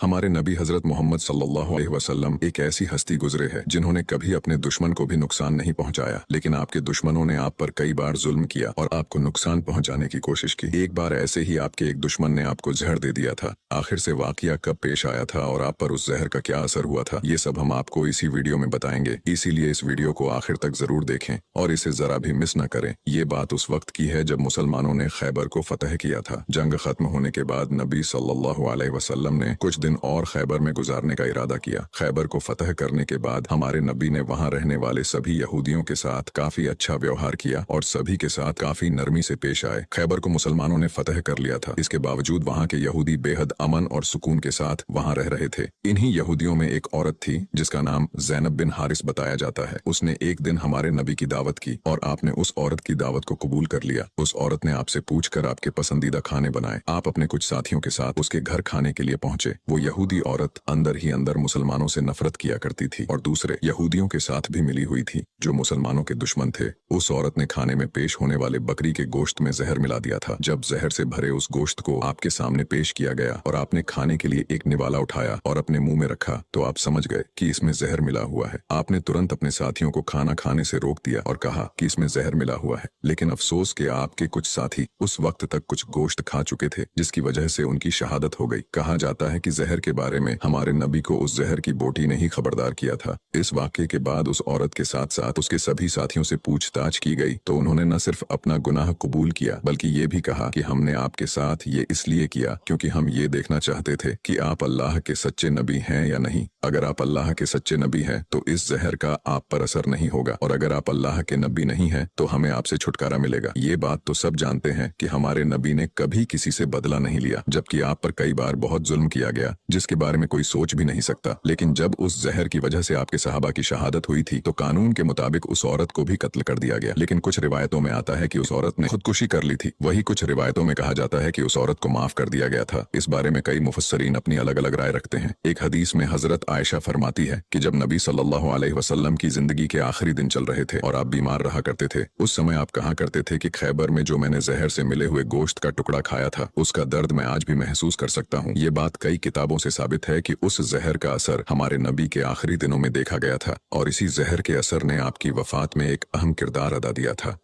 हमारे नबी हजरत मोहम्मद सल्लल्लाहु अलैहि वसल्लम एक ऐसी हस्ती गुजरे है जिन्होंने कभी अपने दुश्मन को भी नुकसान नहीं पहुंचाया, लेकिन आपके दुश्मनों ने आप पर कई बार जुल्म किया और आपको नुकसान पहुंचाने की कोशिश की। एक बार ऐसे ही आपके एक दुश्मन ने आपको जहर दे दिया था। आखिर से वाकया कब पेश आया था और आप पर उस जहर का क्या असर हुआ था, ये सब हम आपको इसी वीडियो में बताएंगे। इसीलिए इस वीडियो को आखिर तक जरूर देखें और इसे जरा भी मिस न करें। ये बात उस वक्त की है जब मुसलमानों ने खैबर को फतह किया था। जंग खत्म होने के बाद नबी सल्लल्लाहु अलैहि वसल्लम ने कुछ दिन और खैबर में गुजारने का इरादा किया। खैबर को फतह करने के बाद हमारे नबी ने वहां रहने वाले सभी यहूदियों के साथ काफी अच्छा व्यवहार किया और सभी के साथ काफी नरमी से पेश आए। खैबर को मुसलमानों ने फतह कर लिया था, इसके बावजूद वहां के यहूदी बेहद अमन और सुकून के साथ वहां रह रहे थे। इन्हीं यहूदियों में एक औरत थी जिसका नाम ज़ैनब बिन हारिस बताया जाता है। उसने एक दिन हमारे नबी की दावत की और आपने उस औरत की दावत को कबूल कर लिया। उस औरत ने आपसे पूछकर आपके पसंदीदा खाने बनाए। आप अपने कुछ साथियों के साथ उसके घर खाने के लिए पहुंचे। वो यहूदी औरत अंदर ही अंदर मुसलमानों से नफरत किया करती थी और दूसरे यहूदियों के साथ भी मिली हुई थी जो मुसलमानों के दुश्मन थे। उस औरत ने खाने में पेश होने वाले बकरी के गोश्त में जहर मिला दिया था। जब जहर से भरे उस गोश्त को आपके सामने पेश किया गया और आपने खाने के लिए एक निवाला उठाया और अपने मुंह में रखा तो आप समझ गए कि इसमें जहर मिला हुआ है। आपने तुरंत अपने साथियों को खाना खाने से रोक दिया और कहा कि इसमें जहर मिला हुआ है, लेकिन अफसोस के आपके कुछ साथी उस वक्त तक कुछ गोश्त खा चुके थे जिसकी वजह से उनकी शहादत हो गई। कहा जाता है कि जहर के बारे में हमारे नबी को उस जहर की बोटी ने ही खबरदार किया था। इस वाक़े के बाद उस औरत के साथ साथ उसके सभी साथियों से पूछताछ की गई तो उन्होंने न सिर्फ अपना गुनाह कबूल किया बल्कि ये भी कहा कि हमने आपके साथ ये इसलिए किया क्योंकि हम ये देखना चाहते थे कि आप अल्लाह के सच्चे नबी हैं या नहीं। अगर आप अल्लाह के सच्चे नबी हैं तो इस जहर का आप पर असर नहीं होगा, और अगर आप अल्लाह के नबी नहीं हैं तो हमें आपसे छुटकारा मिलेगा। ये बात तो सब जानते हैं कि हमारे नबी ने कभी किसी से बदला नहीं लिया, जबकि आप पर कई बार बहुत जुल्म किया गया जिसके बारे में कोई सोच भी नहीं सकता। लेकिन जब उस जहर की वजह से आपके सहाबा की शहादत हुई थी तो कानून के मुताबिक उस औरत को भी कत्ल कर दिया गया। लेकिन कुछ रिवायतों में आता है कि उस औरत ने खुदकुशी कर ली थी। वही कुछ रिवायतों में कहा जाता है कि उस औरत को माफ कर दिया गया था। इस बारे में कई मुफस्सरीन अपनी अलग अलग राय रखते हैं। एक हदीस में हजरत आयशा फरमाती है कि जब नबी सल्लल्लाहु अलैहि वसल्लम की जिंदगी के आखिरी दिन चल रहे थे और आप बीमार रहा करते थे, उस समय आप कहा करते थे कि खैबर में जो मैंने जहर से मिले हुए गोश्त का टुकड़ा खाया था उसका दर्द मैं आज भी महसूस कर सकता हूँ। ये बात कई किताबों से साबित है कि उस जहर का असर हमारे नबी के आखिरी दिनों में देखा गया था और इसी जहर के असर ने आपकी वफात में एक अहम किरदार अदा दिया था।